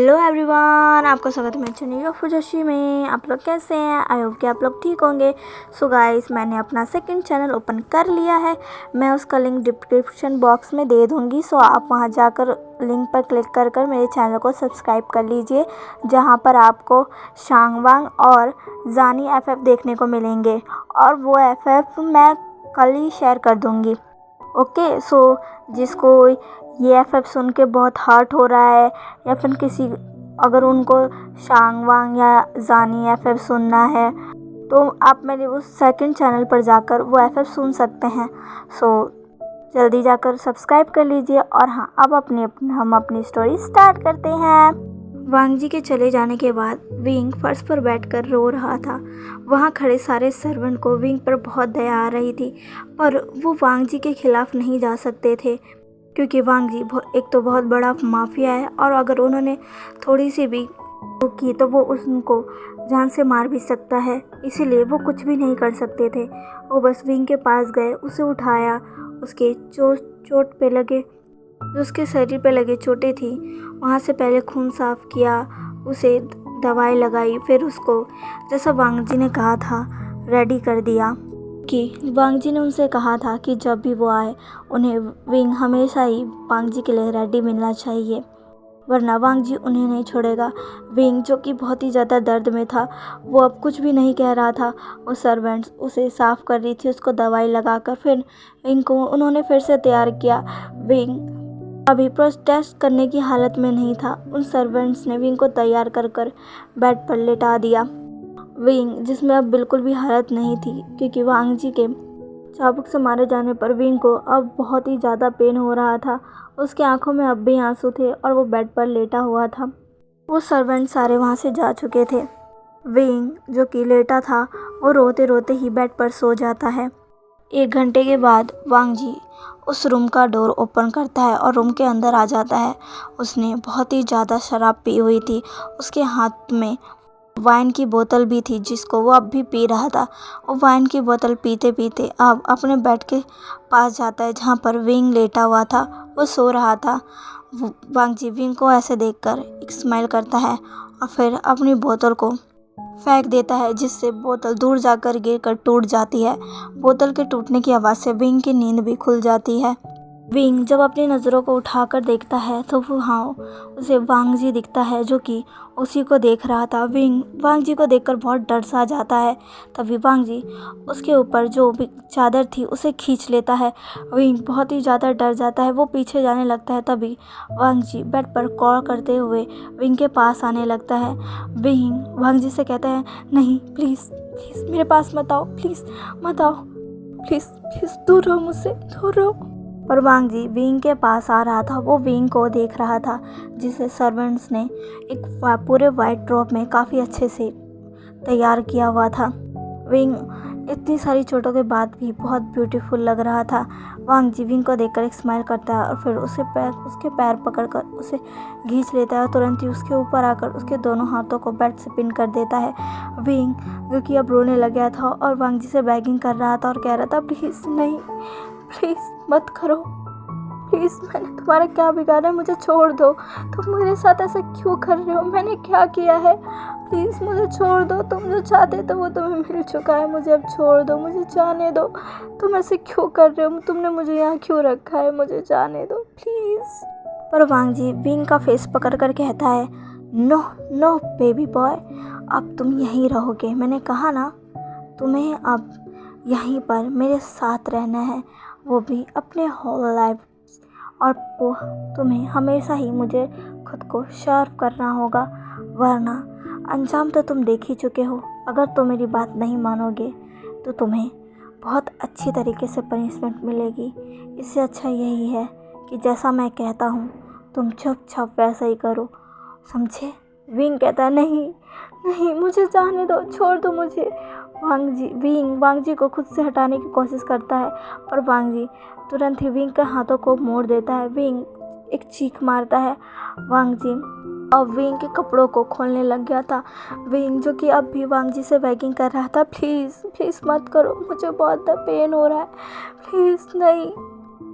Hello everyone, आपका स्वागत है मेरे चैनल फुजोशी में। आप लोग कैसे हैं? आई होप कि आप लोग ठीक होंगे। सो गाइस, मैंने अपना सेकंड चैनल ओपन कर लिया है। मैं उसका लिंक डिस्क्रिप्शन बॉक्स में दे दूंगी। सो आप वहां जाकर लिंक पर क्लिक कर मेरे चैनल को सब्सक्राइब कर लीजिए, जहां पर आपको शांगवांग और जानी एफएफ देखने को मिलेंगे, और वो एफएफ मैं कल ही शेयर कर दूँगी। ओके, सो जिसको ये एफएफ सुन के बहुत हर्ट हो रहा है, या फिर अगर उनको शांगवांग या जानी एफएफ सुनना है, तो आप मेरे उस सेकंड चैनल पर जाकर वो एफएफ सुन सकते हैं। सो जल्दी जाकर सब्सक्राइब कर लीजिए। और हाँ, अब हम अपनी स्टोरी स्टार्ट करते हैं। वांग जी के चले जाने के बाद विंग फर्श पर बैठकर रो रहा था। वहाँ खड़े सारे सर्वेंट को विंग पर बहुत दया आ रही थी, पर वो वांग जी के खिलाफ नहीं जा सकते थे, क्योंकि वांग जी एक तो बहुत बड़ा माफिया है, और अगर उन्होंने थोड़ी सी भी की तो वो उनको जान से मार भी सकता है। इसीलिए वो कुछ भी नहीं कर सकते थे। वो बस विंग के पास गए, उसे उठाया, उसके चोट पे लगे, जो उसके शरीर पे लगे चोटें थी वहाँ से पहले खून साफ किया, उसे दवाई लगाई, फिर उसको जैसा वांग जी ने कहा था रेडी कर दिया। कि वांग जी ने उनसे कहा था कि जब भी वो आए उन्हें विंग हमेशा ही वांग जी के लिए रेडी मिलना चाहिए, वरना वांग जी उन्हें नहीं छोड़ेगा। विंग, जो कि बहुत ही ज़्यादा दर्द में था, वो अब कुछ भी नहीं कह रहा था। वो सर्वेंट्स उसे साफ़ कर रही थी, उसको दवाई लगाकर फिर विंग को उन्होंने फिर से तैयार किया। विंग अभी प्रोटेस्ट करने की हालत में नहीं था। उन सर्वेंट्स ने विंग को तैयार कर बेड पर लेटा दिया। विंग, जिसमें अब बिल्कुल भी हालत नहीं थी, क्योंकि वांग जी के चाबुक से मारे जाने पर विंग को अब बहुत ही ज़्यादा पेन हो रहा था। उसकी आंखों में अब भी आंसू थे, और वो बेड पर लेटा हुआ था। वो सर्वेंट सारे वहाँ से जा चुके थे। विंग, जो कि लेटा था, वो रोते रोते ही बेड पर सो जाता है। 1 घंटे के बाद वांग जी उस रूम का डोर ओपन करता है और रूम के अंदर आ जाता है। उसने बहुत ही ज़्यादा शराब पी हुई थी। उसके हाथ में वाइन की बोतल भी थी, जिसको वो अब भी पी रहा था। वो वाइन की बोतल पीते पीते अब अपने बेड के पास जाता है, जहाँ पर विंग लेटा हुआ था, वो सो रहा था। वांग जी विंग को ऐसे देखकर एक स्माइल करता है, और फिर अपनी बोतल को फेंक देता है, जिससे बोतल दूर जाकर गिरकर टूट जाती है। बोतल के टूटने की आवाज़ से विंग की नींद भी खुल जाती है। विंग जब अपनी नज़रों को उठाकर देखता है तो वहाँ उसे वांग जी दिखता है, जो कि उसी को देख रहा था। विंग वांग जी को देखकर बहुत डर सा जाता है। तभी वांग जी उसके ऊपर जो भी चादर थी उसे खींच लेता है। विंग बहुत ही ज़्यादा डर जाता है, वो पीछे जाने लगता है। तभी वांग जी बेड पर कॉल करते हुए विंग के पास आने लगता है। विंग वांग जी से कहता है, नहीं, प्लीज़ प्लीज़ मेरे पास मत आओ, प्लीज़ मत आओ, प्लीज़ प्लीज़ दूर रहो मुझसे, दूर रहो। और वांग जी विंग के पास आ रहा था। वो विंग को देख रहा था, जिसे सर्वेंट्स ने एक पूरे वाइट रॉब में काफ़ी अच्छे से तैयार किया हुआ था। विंग इतनी सारी चोटों के बाद भी बहुत ब्यूटीफुल लग रहा था। वांग जी विंग को देखकर एक स्माइल करता है, और फिर उसके पैर पकड़कर उसे खींच लेता है, और तुरंत ही उसके ऊपर आकर उसके दोनों हाथों को बेड से पिन कर देता है। विंग, जो कि अब रोने लग गया था और वांग जी से बैगिंग कर रहा था और कह रहा था, प्लीज़ नहीं, प्लीज़ मत करो, प्लीज़, मैंने तुम्हारा क्या बिगाड़ा है, मुझे छोड़ दो। तुम मेरे साथ ऐसा क्यों कर रहे हो? मैंने क्या किया है? प्लीज़ मुझे छोड़ दो। तुम जो चाहते थे वो तुम्हें मिल चुका है, मुझे अब छोड़ दो, मुझे जाने दो। तुम ऐसे क्यों कर रहे हो? तुमने मुझे यहाँ क्यों रखा है? मुझे जाने दो प्लीज़। पर वांग जी विंग का फेस पकड़ कर कहता है, नो नो बेबी बॉय, अब तुम यहीं रहोगे। मैंने कहा ना, तुम्हें अब यहीं पर मेरे साथ रहना है, वो भी अपने होल लाइफ। और तुम्हें हमेशा ही मुझे खुद को शार्प करना होगा, वरना अंजाम तो तुम देख ही चुके हो। अगर तुम मेरी बात नहीं मानोगे तो तुम्हें बहुत अच्छी तरीके से पनिशमेंट मिलेगी। इससे अच्छा यही है कि जैसा मैं कहता हूँ तुम चुपचाप वैसा ही करो, समझे? विंग कहता है, नहीं नहीं, मुझे जाने दो, छोड़ दो मुझे। विंग वांग जी को खुद से हटाने की कोशिश करता है, पर वांग जी तुरंत ही विंग के हाथों को मोड़ देता है। विंग एक चीख मारता है। वांग जी अब विंग के कपड़ों को खोलने लग गया था। विंग, जो कि अब भी वांग जी से बेगिंग कर रहा था, प्लीज़ प्लीज़ मत करो, मुझे बहुत पेन हो रहा है, प्लीज़ नहीं।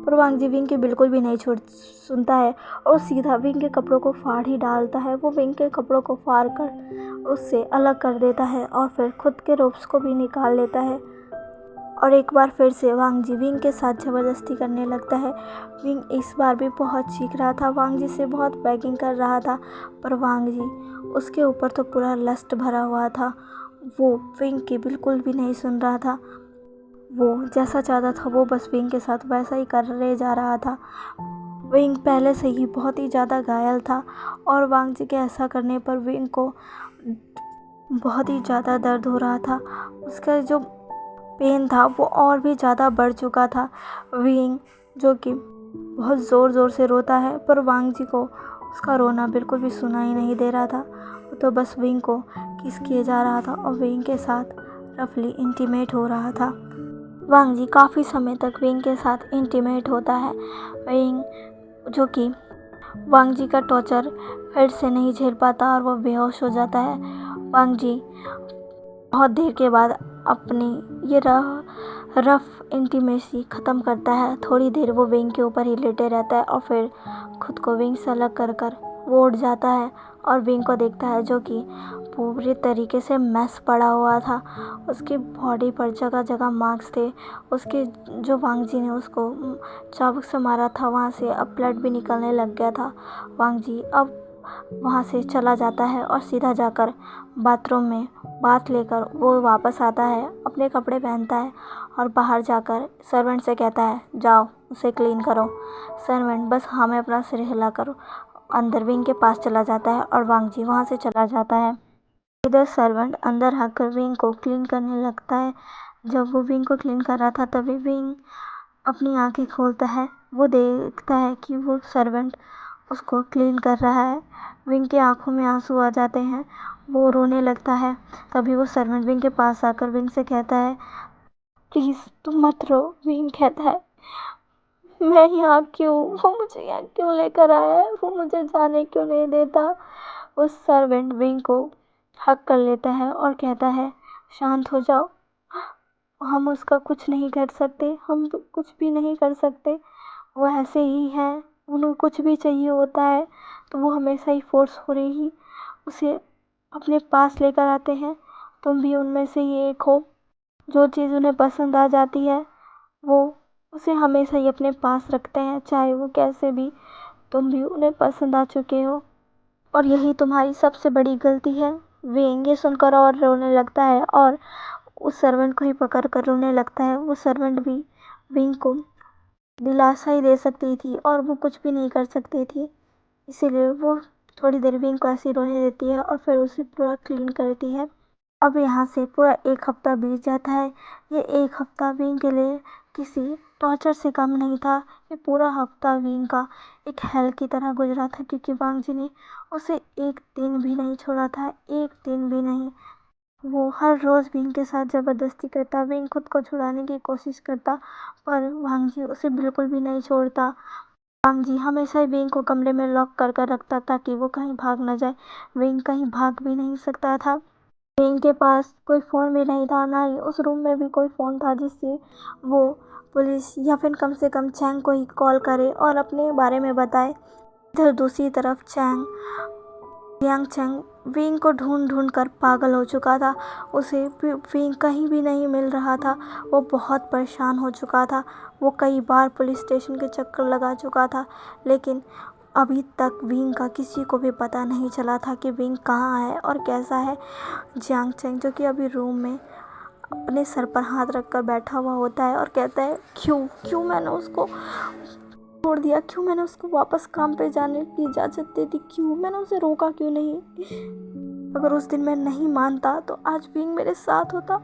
पर वांग जी विंग की बिल्कुल भी नहीं छोड़ सुनता है और सीधा विंग के कपड़ों को फाड़ ही डालता है। वो विंग के कपड़ों को फाड़ कर उससे अलग कर देता है और फिर खुद के रोप्स को भी निकाल लेता है और एक बार फिर से वांग जी विंग के साथ ज़बरदस्ती करने लगता है। विंग इस बार भी बहुत चीख रहा था, वांग जी से बहुत बेगिंग कर रहा था, पर वांग जी उसके ऊपर तो पूरा लस्ट भरा हुआ था। वो विंग की बिल्कुल भी नहीं सुन रहा था। वो जैसा चाहता था वो बस विंग के साथ वैसा ही कर रहे जा रहा था। विंग पहले से ही बहुत ही ज़्यादा घायल था और वांग जी के ऐसा करने पर विंग को बहुत ही ज़्यादा दर्द हो रहा था। उसका जो पेन था वो और भी ज़्यादा बढ़ चुका था। विंग जो कि बहुत ज़ोर ज़ोर से रोता है, पर वांग जी को उसका रोना बिल्कुल भी सुनाई नहीं दे रहा था। वो तो बस विंग को किस किए जा रहा था और विंग के साथ रफली इंटीमेट हो रहा था। वांग जी काफ़ी समय तक विंग के साथ इंटीमेट होता है। विंग जो कि वांग जी का टॉर्चर फिर से नहीं झेल पाता और वो बेहोश हो जाता है। वांग जी बहुत देर के बाद अपनी ये रफ इंटीमेसी ख़त्म करता है। थोड़ी देर वो विंग के ऊपर ही लेटे रहता है और फिर खुद को विंग से अलग कर कर वो उठ जाता है और विंग को देखता है जो कि पूरे तरीके से मैस पड़ा हुआ था। उसकी बॉडी पर जगह जगह मार्क्स थे। उसके जो वांग जी ने उसको चाबुक से मारा था वहाँ से अब ब्लड भी निकलने लग गया था। वांग जी अब वहाँ से चला जाता है और सीधा जाकर बाथरूम में बाथ लेकर वो वापस आता है, अपने कपड़े पहनता है और बाहर जाकर सर्वेंट से कहता है जाओ उसे क्लीन करो। सर्वेंट बस हमें अपना सिर हिला करो अंदर विंग के पास चला जाता है और वांग जी वहाँ से चला जाता है। इधर सर्वेंट अंदर आकर विंग को क्लीन करने लगता है। जब वो विंग को क्लीन कर रहा था तभी विंग अपनी आंखें खोलता है। वो देखता है कि वो सर्वेंट उसको क्लीन कर रहा है। विंग की आंखों में आंसू आ जाते हैं, वो रोने लगता है। तभी वो सर्वेंट विंग के पास आकर विंग से कहता है प्लीज़ तुम मत रो। विंग कहता है मैं यहाँ क्यों, वो मुझे यहाँ क्यों लेकर आया है, वो मुझे जाने क्यों नहीं देता। उस सर्वेंट विंग को हक कर लेता है और कहता है शांत हो जाओ, हम उसका कुछ नहीं कर सकते, हम कुछ भी नहीं कर सकते। वो ऐसे ही है, उन्हें कुछ भी चाहिए होता है तो वो हमेशा ही फोर्सफुली ही उसे अपने पास लेकर आते हैं। तुम भी उनमें से ही एक हो। जो चीज़ उन्हें पसंद आ जाती है वो उसे हमेशा ही अपने पास रखते हैं, चाहे वो कैसे भी। तुम भी उन्हें पसंद आ चुके हो और यही तुम्हारी सबसे बड़ी गलती है। विंग ये सुनकर और रोने लगता है और उस सर्वेंट को ही पकड़ कर रोने लगता है। वो सर्वेंट भी विंग को दिलासा ही दे सकती थी और वो कुछ भी नहीं कर सकती थी, इसीलिए वो थोड़ी देर विंग को ऐसे रोने देती है और फिर उसे पूरा क्लीन करती है। अब यहाँ से पूरा एक हफ्ता बीत जाता है। ये एक हफ्ता विंग के लिए किसी टॉर्चर से कम नहीं था। ये पूरा हफ्ता विंग का एक हेल की तरह गुजरा था क्योंकि वांग जी ने उसे एक दिन भी नहीं छोड़ा था, एक दिन भी नहीं। वो हर रोज़ विंग के साथ ज़बरदस्ती करता, विंग खुद को छुड़ाने की कोशिश करता, पर वांग जी उसे बिल्कुल भी नहीं छोड़ता। वांग जी हमेशा ही विंग को कमरे में लॉक कर कर रखता ताकि वो कहीं भाग न जाए। विंग कहीं भाग भी नहीं सकता था। विंग के पास कोई फ़ोन भी नहीं था, ना ही उस रूम में भी कोई फ़ोन था जिससे वो पुलिस या फिर कम से कम चैंग को ही कॉल करे और अपने बारे में बताए। इधर दूसरी तरफ जियांग चैंग विंग को ढूंढ ढूंढ कर पागल हो चुका था। उसे विंग कहीं भी नहीं मिल रहा था। वो बहुत परेशान हो चुका था। वो कई बार पुलिस स्टेशन के चक्कर लगा चुका था, लेकिन अभी तक विंग का किसी को भी पता नहीं चला था कि विंग कहाँ है और कैसा है। जियांग चैंग जो कि अभी रूम में अपने सर पर हाथ रखकर बैठा हुआ होता है और कहता है क्यों मैंने उसको छोड़ दिया, क्यों मैंने उसको वापस काम पे जाने की इजाज़त दे दी, क्यों मैंने उसे रोका क्यों नहीं। अगर उस दिन मैं नहीं मानता तो आज विंग मेरे साथ होता।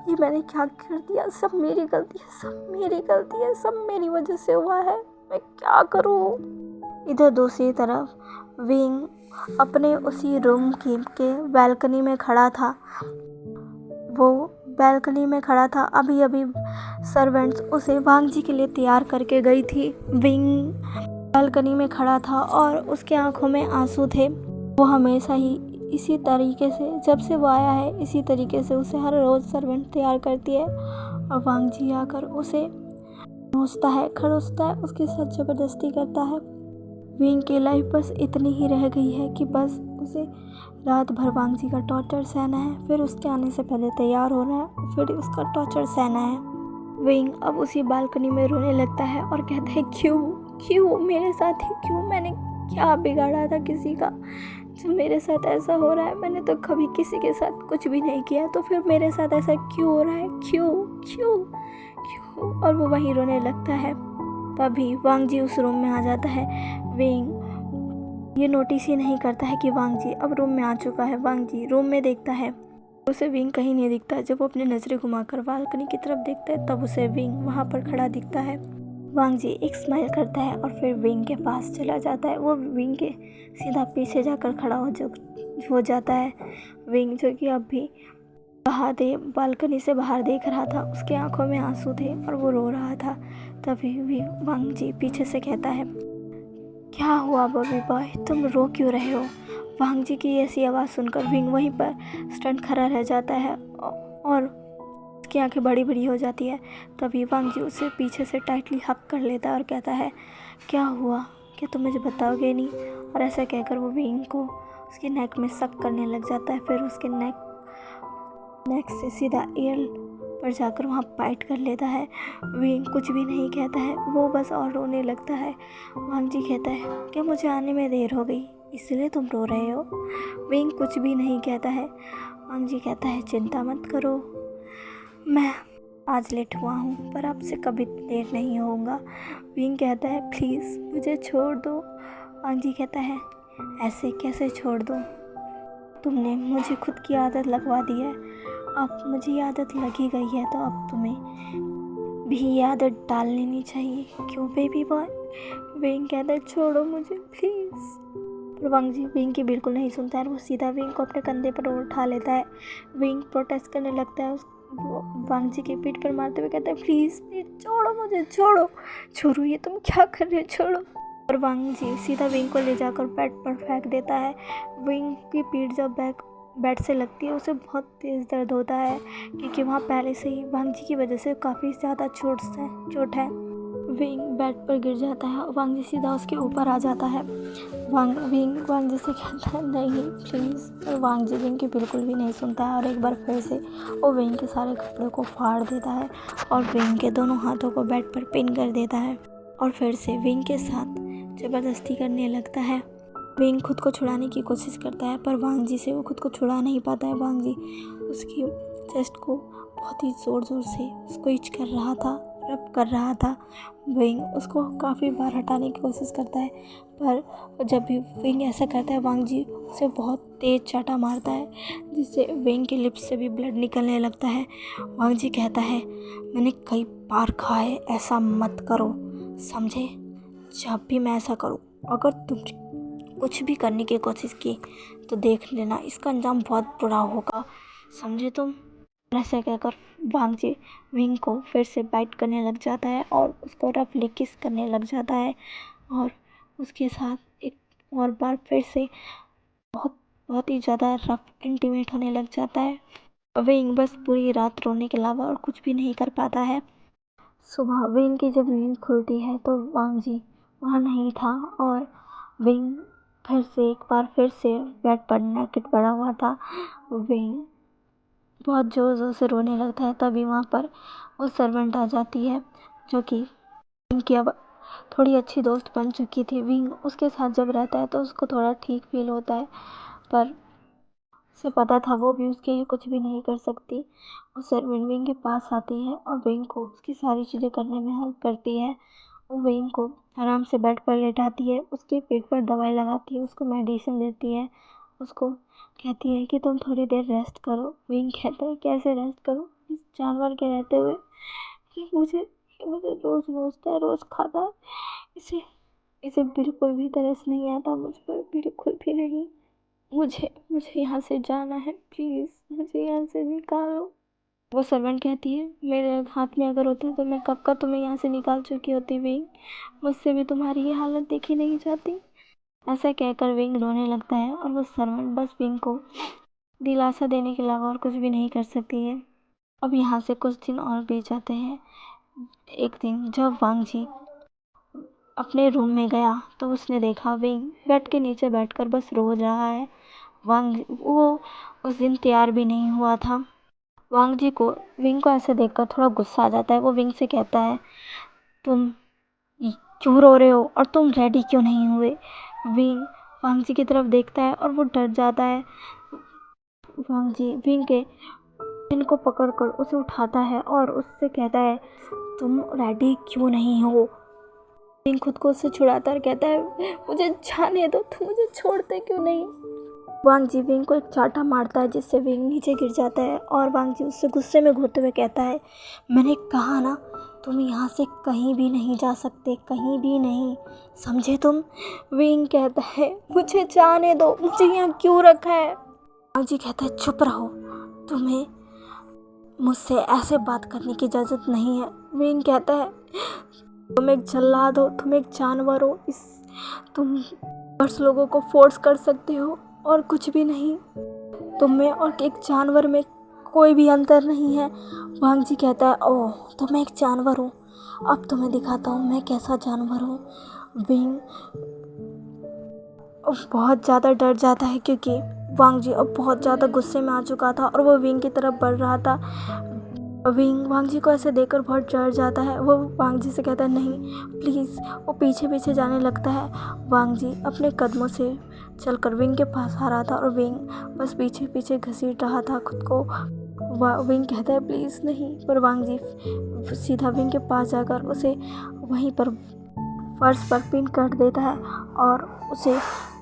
ये मैंने क्या कर दिया, सब मेरी गलती है, सब मेरी गलती है, सब मेरी वजह से हुआ है, मैं क्या करूँ। इधर दूसरी तरफ विंग अपने उसी रूम के बालकनी में खड़ा था। वो बालकनी में खड़ा था, अभी अभी सर्वेंट्स उसे वांग जी के लिए तैयार करके गई थी। विंग बालकनी में खड़ा था और उसके आंखों में आंसू थे। वो हमेशा ही इसी तरीके से, जब से वो आया है इसी तरीके से उसे हर रोज़ सर्वेंट तैयार करती है और वांग जी आकर उसे नोचता है, खरोचता है, उसके साथ ज़बरदस्ती करता है। विंग की लाइफ बस इतनी ही रह गई है कि बस उसे रात भर वांगजी का टॉर्चर सहना है, फिर उसके आने से पहले तैयार होना है, फिर उसका टॉर्चर सहना है। विंग अब उसी बालकनी में रोने लगता है और कहता है क्यों क्यों मेरे साथ ही क्यों, मैंने क्या बिगाड़ा था किसी का जो मेरे साथ ऐसा हो रहा है। मैंने तो कभी किसी के साथ कुछ भी नहीं किया, तो फिर मेरे साथ ऐसा क्यों हो रहा है, क्यों क्यों क्यों। और वो वहीं रोने लगता है। तभी वांगजी उस रूम में आ जाता है। विंग ये नोटिस ही नहीं करता है कि वांगजी अब रूम में आ चुका है। वांगजी रूम में देखता है, उसे विंग कहीं नहीं दिखता। जब वो अपनी नज़रें घुमाकर बालकनी की तरफ देखता है तब उसे विंग वहाँ पर खड़ा दिखता है। वांगजी एक स्माइल करता है और फिर विंग के पास चला जाता है। वो विंग के सीधा पीछे जाकर खड़ा हो जाता है। विंग जो कि अब भी बालकनी से बाहर देख रहा था, उसके आंखों में आंसू थे और वो रो रहा था। तभी भी वांगजी पीछे से कहता है क्या हुआ बॉबी बॉय, तुम रो क्यों रहे हो। वांगजी की ऐसी आवाज़ सुनकर विंग वहीं पर स्टंट खड़ा रह जाता है और उसकी आंखें बड़ी बड़ी हो जाती है। तभी वांगजी उसे पीछे से टाइटली हक कर लेता है और कहता है क्या हुआ, क्या तुम मुझे बताओगे नहीं। और ऐसा कहकर वो विंग को उसके नेक में सक करने लग जाता है। फिर उसके नेक से सीधा ईयर पर जाकर वहाँ बाइट कर लेता है। विंग कुछ भी नहीं कहता है, वो बस और रोने लगता है। वांगजी कहता है कि मुझे आने में देर हो गई इसलिए तुम रो रहे हो। विंग कुछ भी नहीं कहता है। वांगजी कहता है चिंता मत करो, मैं आज लेट हुआ हूँ पर आपसे कभी लेट नहीं होऊंगा। विंग कहता है प्लीज़ मुझे छोड़ दो। वांगजी कहता है ऐसे कैसे छोड़ दूँ, तुमने मुझे खुद की आदत लगवा दी है, अब मुझे ये आदत लगी गई है तो अब तुम्हें भी ये आदत डाल लेनी चाहिए, क्यों बेबी बॉय। विंग कहता है छोड़ो मुझे प्लीज़। पर वांगजी विंग की बिल्कुल नहीं सुनता है, वो सीधा विंग को अपने कंधे पर उठा लेता है। विंग प्रोटेस्ट करने लगता है, वांगजी की पीठ पर मारते हुए कहता है प्लीज़ प्लीज़ छोड़ो मुझे, छोड़ो छोड़ो, ये तुम क्या कर रहे हो, छोड़ो। और वांगजी सीधा विंग को ले जाकर बेड पर फेंक देता है। विंग की पीठ जब बेड से लगती है उसे बहुत तेज़ दर्द होता है, क्योंकि वहाँ पहले से ही वांगजी की वजह से काफ़ी ज़्यादा चोट है। विंग बेड पर गिर जाता है और वांगजी सीधा उसके ऊपर आ जाता है। विंग वांगजी से कहता है नहीं प्लीज़, और वांगजी विंग की बिल्कुल भी नहीं सुनता है और एक बार फिर से वो विंग के सारे कपड़ों को फाड़ देता है और विंग के दोनों हाथों को बेड पर पिन कर देता है और फिर से विंग के साथ ज़बरदस्ती करने लगता है। विंग खुद को छुड़ाने की कोशिश करता है पर वांगजी से वो खुद को छुड़ा नहीं पाता है। वांगजी उसकी चेस्ट को बहुत ही ज़ोर से उसको इच कर रहा था, रब कर रहा था। विंग उसको काफ़ी बार हटाने की कोशिश करता है पर जब भी विंग ऐसा करता है वांगजी उसे बहुत तेज़ चाटा मारता है, जिससे विंग के लिप्स से भी ब्लड निकलने लगता है। वांगजी कहता है मैंने कई बार कहा है ऐसा मत करो, समझे। जब भी मैं ऐसा करूँ, अगर तुम कुछ भी करने की कोशिश की तो देख लेना इसका अंजाम बहुत बुरा होगा, समझे तुम। ऐसा कहकर वांगजी विंग को फिर से बाइट करने लग जाता है और उसको रफली किस करने लग जाता है और उसके साथ एक और बार फिर से बहुत ही ज़्यादा रफ इंटीमेट होने लग जाता है। विंग बस पूरी रात रोने के अलावा और कुछ भी नहीं कर पाता है। सुबह विंग की जब नींद खुलती है तो वांगजी वहाँ नहीं था और विंग फिर से बेड पर नेकेड पड़ा हुआ था। विंग बहुत ज़ोर ज़ोर से रोने लगता है। तभी वहाँ पर वो सर्वेंट आ जाती है जो कि विंग की अब थोड़ी अच्छी दोस्त बन चुकी थी। विंग उसके साथ जब रहता है तो उसको थोड़ा ठीक फील होता है पर उसे पता था वो भी उसके लिए कुछ भी नहीं कर सकती। वो सर्वेंट विंग के पास आती है और विंग को उसकी सारी चीज़ें करने में हेल्प करती है। वो विंग को आराम से बेड पर लेटाती है, उसके पेट पर दवाई लगाती है, उसको मेडिसिन देती है, उसको कहती है कि तुम थोड़ी देर रेस्ट करो। विंग कहता है कैसे रेस्ट करूँ इस जानवर के रहते हुए, कि मुझे रोज़ नोचता है, रोज़ खाता है, इसे इसे बिल्कुल भी तरस नहीं आता मुझ पर, बिल्कुल भी नहीं। मुझे मुझे यहाँ से जाना है, प्लीज़ मुझे यहाँ से निकालो। वो सर्वेंट कहती है मेरे हाथ में अगर होता तो मैं कब का तुम्हें यहाँ से निकाल चुकी होती विंग, मुझसे भी तुम्हारी ये हालत देखी नहीं जाती। ऐसा कहकर विंग रोने लगता है और वो सर्वेंट बस विंग को दिलासा देने के अलावा और कुछ भी नहीं कर सकती है। अब यहाँ से कुछ दिन और बीत जाते हैं। एक दिन जब वांग जी अपने रूम में गया तो उसने देखा विंग बेड के नीचे बैठकर बस रो रहा है। वांग वो उस दिन तैयार भी नहीं हुआ था। वांग जी को विंग को ऐसे देखकर थोड़ा गुस्सा आ जाता है। वो विंग से कहता है, तुम क्यों रो रहे हो और तुम रेडी क्यों नहीं हुए? विंग वांग जी की तरफ देखता है और वो डर जाता है। वांग जी विंग के पिन को पकड़कर उसे उठाता है और उससे कहता है, तुम रेडी क्यों नहीं हो? विंग खुद को उससे छुड़ाता और कहता है, मुझे जाने दो, तुम मुझे छोड़ते क्यों नहीं? वांग जी विंग को एक चाटा मारता है जिससे विंग नीचे गिर जाता है और वांग जी उससे गुस्से में घूरते हुए कहता है, मैंने कहा ना, तुम यहाँ से कहीं भी नहीं जा सकते, कहीं भी नहीं, समझे तुम? विंग कहता है, मुझे जाने दो, मुझे यहाँ क्यों रखा है? वांग जी कहता है, चुप रहो, तुम्हें मुझसे ऐसे बात करने की इजाज़त नहीं है। विंग कहता है, तुम एक जल्लाद हो, तुम एक जानवर हो, तुम बस लोगों को फोर्स कर सकते हो और कुछ भी नहीं। तुम में और एक जानवर में कोई भी अंतर नहीं है। वांग जी कहता है, ओह, तो मैं एक जानवर हूँ, अब तुम्हें दिखाता हूँ मैं कैसा जानवर हूँ। विंग बहुत ज़्यादा डर जाता है क्योंकि वांग जी अब बहुत ज़्यादा गुस्से में आ चुका था और वो विंग की तरफ बढ़ रहा था। विंग वांग जी को ऐसे देखकर बहुत डर जाता है। वो वांग जी से कहता है, नहीं प्लीज़। वो पीछे पीछे जाने लगता है। वांग जी अपने कदमों से चलकर विंग के पास आ रहा था और विंग बस पीछे पीछे घसीट रहा था खुद को। विंग कहता है, प्लीज़ नहीं, पर वांग जी सीधा विंग के पास जाकर उसे वहीं पर फर्श पर पिन कर देता है और उसे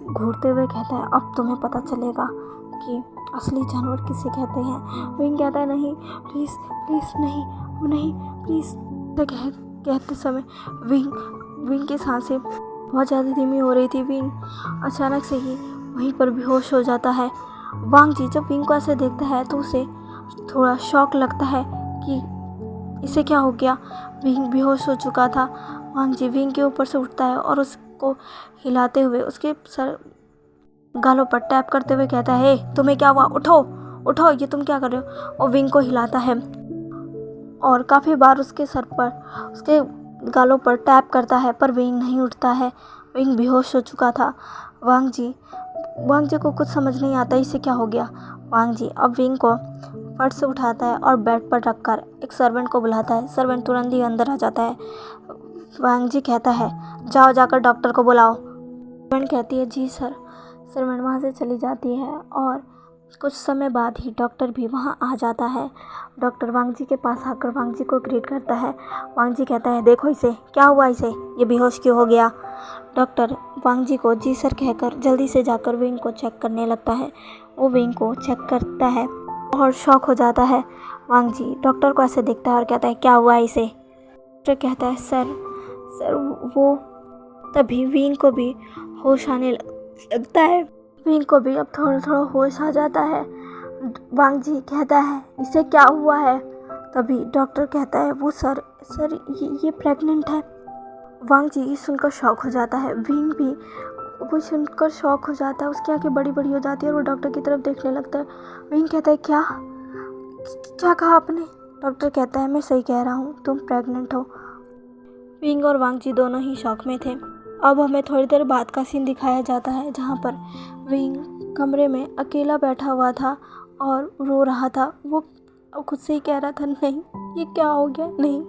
घूरते हुए कहता है, अब तुम्हें पता चलेगा कि असली जानवर किसे कहते हैं। विंग कहता है, नहीं प्लीज़ प्लीज़, नहीं प्लीज़। कहते समय विंग की सांसें बहुत ज़्यादा धीमी हो रही थी। विंग अचानक से ही वहीं पर बेहोश हो जाता है। वांग जी जब विंग को ऐसे देखता है तो उसे थोड़ा शॉक लगता है कि इसे क्या हो गया। विंग बेहोश हो चुका था। वांग जी विंग के ऊपर से उठता है और उसको हिलाते हुए उसके सर गालों पर टैप करते हुए कहता है, हे तुम्हें क्या हुआ, उठो उठो, ये तुम क्या कर रहे हो? और विंग को हिलाता है और काफ़ी बार उसके सर पर उसके गालों पर टैप करता है, पर विंग नहीं उठता है। विंग बेहोश हो चुका था। वांग जी को कुछ समझ नहीं आता इसे क्या हो गया। वांग जी अब विंग को फट से उठाता है और बेड पर रखकर एक सर्वेंट को बुलाता है। सर्वेंट तुरंत ही अंदर आ जाता है। वांग जी कहता है, जाओ जाकर डॉक्टर को बुलाओ। सर्वेंट कहती है, जी सर। सर्वेंट वहाँ से चली जाती है और कुछ समय बाद ही डॉक्टर भी वहाँ आ जाता है। डॉक्टर वांग जी के पास आकर वांग जी को ग्रीट करता है। वांग जी कहता है, देखो इसे, क्या हुआ इसे, ये बेहोश क्यों हो गया? डॉक्टर वांग जी को जी सर कहकर जल्दी से जाकर विंग को चेक करने लगता है। वो विंग को चेक करता है और शॉक हो जाता है। वांग जी डॉक्टर को ऐसे देखता है और कहता है, क्या हुआ इसे? डॉक्टर कहता है, सर वो तभी विंग को भी होश आने लगता है। विंग को भी अब थोड़ा थोड़ा होश आ जाता है। वांग जी कहता है, इसे क्या हुआ है? तभी डॉक्टर कहता है, वो सर ये प्रेग्नेंट है। वांग जी सुनकर शॉक हो जाता है। विंग भी वो सुनकर शॉक हो जाता है। उसकी आंखें बड़ी बड़ी हो जाती है और वो डॉक्टर की तरफ देखने लगता है। विंग कहता है, क्या कहा आपने? डॉक्टर कहता है, मैं सही कह रहा हूँ, तुम प्रेग्नेंट हो। विंग और वांग जी दोनों ही शॉक में थे। अब हमें थोड़ी देर बाद का सीन दिखाया जाता है जहाँ पर विंग कमरे में अकेला बैठा हुआ था और रो रहा था। वो खुद से ही कह रहा था, नहीं ये क्या हो गया, नहीं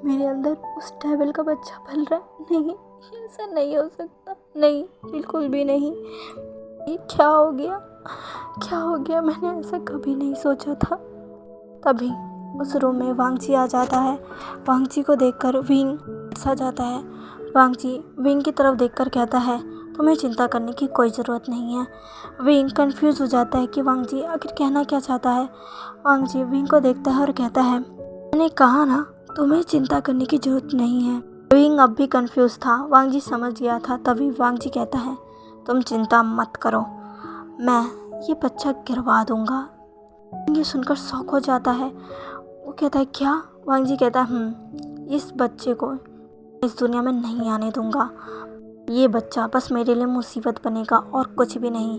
मेरे अंदर उस डेविल का बच्चा पल रहा है, नहीं ऐसा नहीं हो सकता, नहीं बिल्कुल भी नहीं, ये क्या हो गया, मैंने ऐसा कभी नहीं सोचा था। तभी उस रूम में वांग जी आ जाता है। वांग जी को देखकर विंग सा जाता है। वांग जी विंग की तरफ देखकर कहता है, तुम्हें चिंता करने की कोई ज़रूरत नहीं है। विंग कंफ्यूज हो जाता है कि वांग जी आखिर कहना क्या चाहता है। वांग जी विंग को देखता है और कहता है, मैंने कहा ना, तुम्हें चिंता करने की ज़रूरत नहीं है। विंग अब भी कंफ्यूज था। वांग जी समझ गया था। तभी वांग जी कहता है, तुम चिंता मत करो, मैं ये बच्चा गिरवा दूंगा। ये सुनकर शौक हो जाता है। वो कहता है, क्या? वांग जी कहता है, इस बच्चे को इस दुनिया में नहीं आने दूंगा। ये बच्चा बस मेरे लिए मुसीबत बनेगा और कुछ भी नहीं।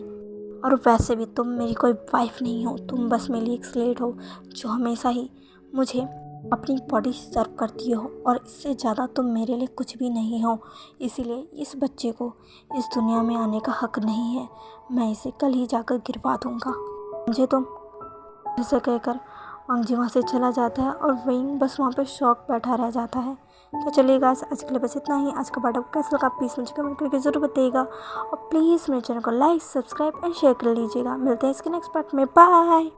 और वैसे भी तुम मेरी कोई वाइफ नहीं हो, तुम बस मेरी एक स्लेट हो जो हमेशा ही मुझे अपनी बॉडी सर्व करती हो और इससे ज़्यादा तुम मेरे लिए कुछ भी नहीं हो। इसीलिए इस बच्चे को इस दुनिया में आने का हक नहीं है। मैं इसे कल ही जाकर गिरवा दूँगा। मुझे तुम ऐसे कहकर वांगजी वहाँ से चला जाता है और विंग बस वहाँ पे शॉक बैठा रह जाता है। तो चलिए गाइस, आज के लिए बस इतना ही। आज का पार्ट आपको कैसा लगा प्लीज़ मुझे कमेंट करके ज़रूर बताइएगा और प्लीज़ मेरे चैनल को लाइक, सब्सक्राइब एंड शेयर कर लीजिएगा। मिलते हैं इसके नेक्स्ट पार्ट में। बाय।